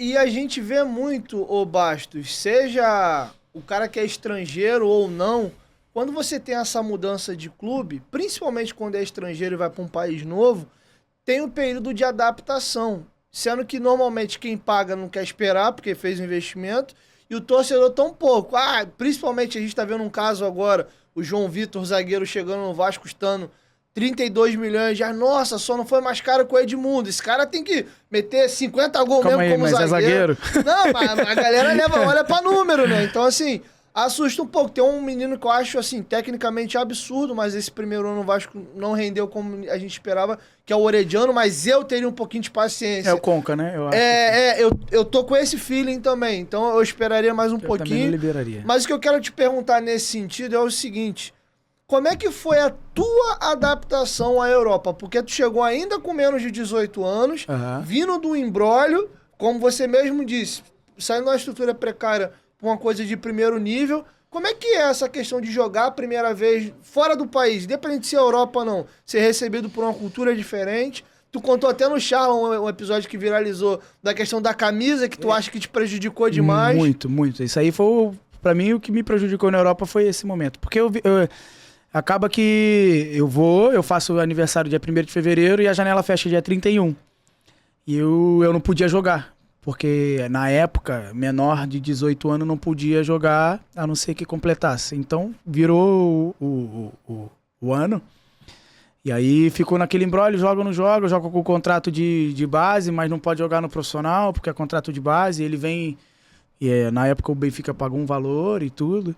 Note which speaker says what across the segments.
Speaker 1: E a gente vê muito, ô Bastos, seja o cara que é estrangeiro ou não, quando você tem essa mudança de clube, principalmente quando é estrangeiro e vai para um país novo, tem um período de adaptação. Sendo que normalmente quem paga não quer esperar, porque fez o investimento, e o torcedor tão pouco. Principalmente a gente tá vendo um caso agora, o João Vitor, zagueiro, chegando no Vasco, custando 32 milhões. Já, nossa, só não foi mais caro que o Edmundo. Esse cara tem que meter 50 gols
Speaker 2: Calma
Speaker 1: mesmo
Speaker 2: aí,
Speaker 1: como
Speaker 2: mas
Speaker 1: zagueiro.
Speaker 2: é zagueiro?
Speaker 1: Não, mas a galera olha pra número, né? Então, assim, assusta um pouco. Tem um menino que eu acho, assim, tecnicamente absurdo, mas esse primeiro ano no Vasco não rendeu como a gente esperava, que é o Orediano, mas eu teria um pouquinho de paciência.
Speaker 2: É o Conca, né? Eu acho
Speaker 1: Eu tô com esse feeling também, então eu esperaria mais um
Speaker 2: que eu também
Speaker 1: pouquinho.
Speaker 2: não liberaria.
Speaker 1: Mas o que eu quero te perguntar nesse sentido é o seguinte: como é que foi a tua adaptação à Europa? Porque tu chegou ainda com menos de 18 anos, vindo do imbróglio, como você mesmo disse, saindo da estrutura precária pra uma coisa de primeiro nível. Como é que é essa questão de jogar a primeira vez fora do país, independente de ser Europa ou não, ser recebido por uma cultura diferente? Tu contou até no Charla um episódio que viralizou da questão da camisa, que tu acha que te prejudicou demais.
Speaker 2: Muito, muito. Isso aí foi, pra mim, o que me prejudicou na Europa foi esse momento. Porque acaba que eu faço aniversário dia 1º de fevereiro e a janela fecha dia 31. E eu não podia jogar. Porque na época, menor de 18 anos não podia jogar, a não ser que completasse. Então, virou o ano. E aí ficou naquele imbróglio, joga ou não joga, joga com o contrato de base, mas não pode jogar no profissional, porque é contrato de base, ele vem... na época o Benfica pagou um valor e tudo.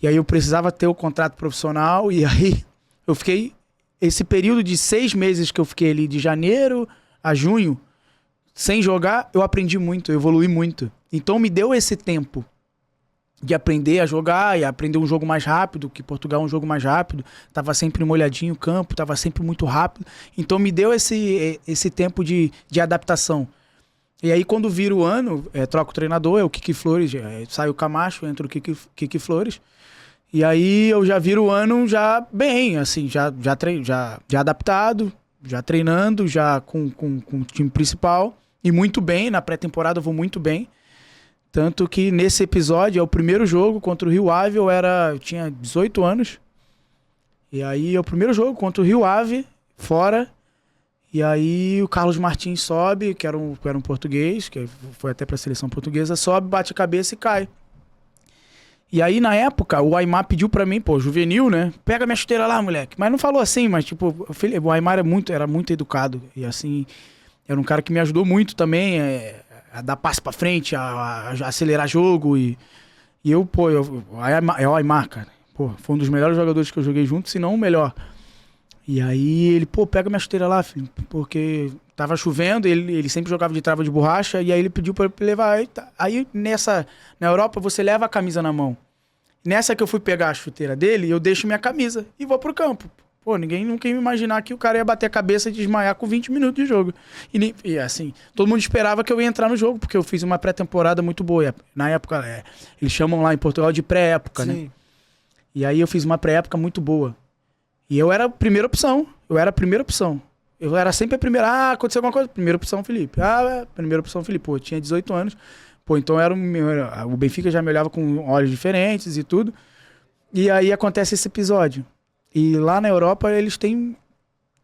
Speaker 2: E aí eu precisava ter o contrato profissional, e aí eu fiquei... Esse período de 6 meses que eu fiquei ali, de janeiro a junho, sem jogar, eu aprendi muito, eu evolui muito. Então me deu esse tempo de aprender a jogar e aprender um jogo mais rápido, que Portugal é um jogo mais rápido, tava sempre molhadinho o campo, tava sempre muito rápido. Então me deu esse tempo de adaptação. E aí quando vira o ano, troca o treinador, é o Kiki Flores, sai o Camacho, entra o Kiki Flores. E aí eu já viro o ano já bem, assim, já adaptado, já treinando, já com o time principal. E muito bem, na pré-temporada eu vou muito bem. Tanto que nesse episódio, é o primeiro jogo contra o Rio Ave, eu tinha 18 anos. E aí é o primeiro jogo contra o Rio Ave, fora. E aí o Carlos Martins sobe, que era um português, que foi até pra seleção portuguesa, sobe, bate a cabeça e cai. E aí, na época, o Aimar pediu pra mim, juvenil, né? Pega minha chuteira lá, moleque. Mas não falou assim, mas tipo, o Aimar era muito educado. E assim... Era um cara que me ajudou muito também a dar passe pra frente, a acelerar jogo. E eu, é o Aimar, cara. Foi um dos melhores jogadores que eu joguei junto, se não o melhor. E aí ele, pega minha chuteira lá, filho. Porque tava chovendo, ele sempre jogava de trava de borracha, e aí ele pediu pra levar. Aí na Europa você leva a camisa na mão. Nessa que eu fui pegar a chuteira dele, eu deixo minha camisa e vou pro campo. Ninguém nunca ia imaginar que o cara ia bater a cabeça e desmaiar com 20 minutos de jogo. E assim, todo mundo esperava que eu ia entrar no jogo, porque eu fiz uma pré-temporada muito boa. Na época, eles chamam lá em Portugal de pré-época, né? E aí eu fiz uma pré-época muito boa. E eu era a primeira opção. Eu era sempre a primeira. Aconteceu alguma coisa? Primeira opção, Felipe. Primeira opção, Felipe. Eu tinha 18 anos. Então o Benfica já me olhava com olhos diferentes e tudo. E aí acontece esse episódio. E lá na Europa eles têm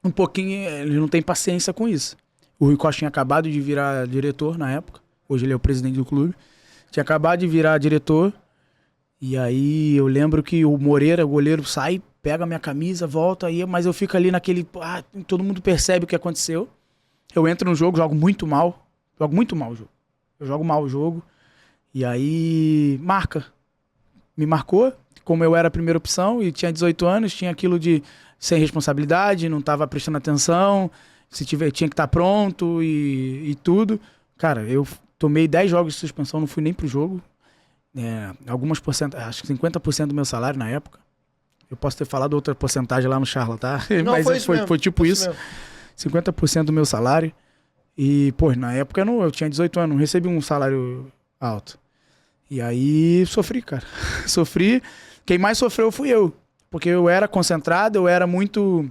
Speaker 2: um pouquinho, eles não têm paciência com isso. O Rui Costa tinha acabado de virar diretor na época, hoje ele é o presidente do clube, tinha acabado de virar diretor, e aí eu lembro que o Moreira, o goleiro, sai, pega minha camisa, volta, mas eu fico ali naquele, todo mundo percebe o que aconteceu. Eu entro no jogo, jogo muito mal o jogo. Eu jogo mal o jogo, e aí me marcou. Como eu era a primeira opção e tinha 18 anos, tinha aquilo de sem responsabilidade, não estava prestando atenção, tinha que estar pronto e tudo. Cara, eu tomei 10 jogos de suspensão, não fui nem pro jogo. Algumas porcentagens, acho que 50% do meu salário na época. Eu posso ter falado outra porcentagem lá no Charla, tá?
Speaker 1: Não,
Speaker 2: mas foi tipo isso.
Speaker 1: Mesmo.
Speaker 2: 50% do meu salário. E, na época eu tinha 18 anos, não recebi um salário alto. E aí sofri, cara. Sofri. Quem mais sofreu fui eu. Porque eu era concentrado, eu era muito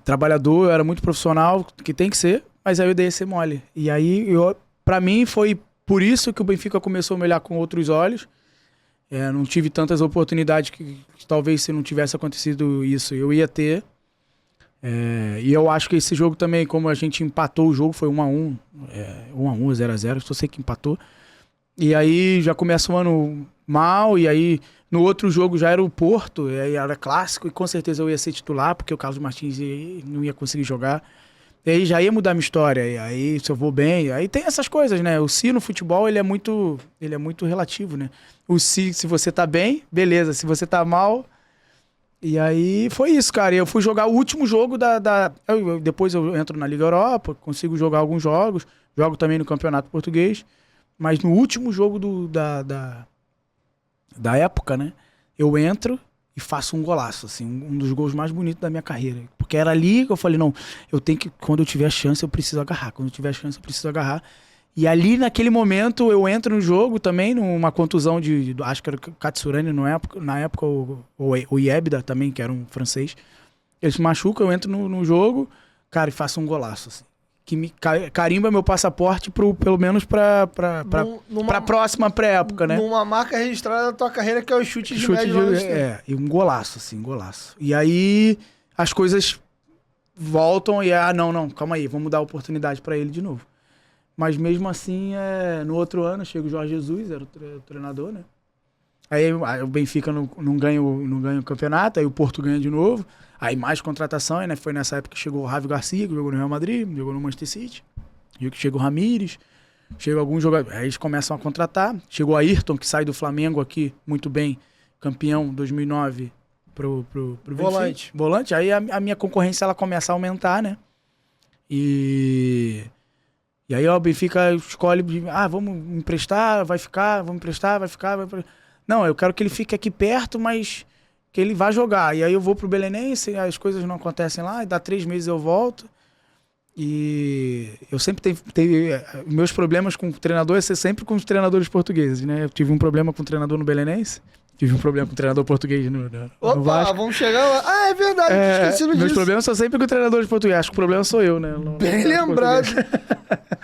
Speaker 2: trabalhador, eu era muito profissional, que tem que ser. mas aí eu dei esse mole. E aí, pra mim, foi por isso que o Benfica começou a me olhar com outros olhos. Não tive tantas oportunidades que talvez se não tivesse acontecido isso, eu ia ter. E eu acho que esse jogo também, como a gente empatou o jogo, foi 1-1, 1-1, 0-0, só sei que empatou. E aí já começa o ano mal, e aí no outro jogo já era o Porto, e aí era clássico, e com certeza eu ia ser titular, porque o Carlos Martins não ia conseguir jogar. E aí já ia mudar minha história, e aí se eu vou bem, aí tem essas coisas, né? O se no futebol, ele é muito relativo, né? O se você tá bem, beleza, se você tá mal... E aí foi isso, cara. Eu fui jogar o último jogo depois eu entro na Liga Europa, consigo jogar alguns jogos, jogo também no Campeonato Português, mas no último jogo da época, né, eu entro e faço um golaço, assim, um dos gols mais bonitos da minha carreira. Porque era ali que eu falei, não, eu tenho que, quando eu tiver chance, eu preciso agarrar. Quando eu tiver chance, eu preciso agarrar. E ali, naquele momento, eu entro no jogo também, numa contusão acho que era o Katsurani na época o Iebda também, que era um francês. Ele se machuca, eu entro no jogo, cara, e faço um golaço, assim. Que me carimba meu passaporte pelo menos pra próxima pré-época, né?
Speaker 1: Numa marca registrada da tua carreira, que é o chute de médio longe.
Speaker 2: E um golaço, assim, um golaço. E aí, as coisas voltam e, não, calma aí, vamos dar oportunidade pra ele de novo. Mas mesmo assim, no outro ano, chega o Jorge Jesus, era o treinador, né? Aí o Benfica não ganha o campeonato, aí o Porto ganha de novo. Aí mais contratações, né? Foi nessa época que chegou o Javi Garcia, que jogou no Real Madrid, jogou no Manchester City. Chegou o Ramires, chegou alguns jogadores. Aí eles começam a contratar. Chegou o Ayrton, que sai do Flamengo aqui, muito bem, campeão 2009 pro Volante. Aí a minha concorrência ela começa a aumentar, né? E aí o Benfica escolhe, vamos emprestar, vai ficar, vamos emprestar, vai ficar. Não, eu quero que ele fique aqui perto, mas que ele vá jogar. E aí eu vou pro Belenense, as coisas não acontecem lá, e dá 3 meses eu volto. E eu sempre teve meus problemas com o treinador, é ser sempre com os treinadores portugueses, né? Eu tive um problema com o treinador no Belenense, tive um problema com o treinador português no Vasco.
Speaker 1: Vamos chegar lá. É verdade, esqueci disso.
Speaker 2: Meus problemas são sempre com o treinador português, acho que o problema sou eu, né?
Speaker 1: Bem lembrado.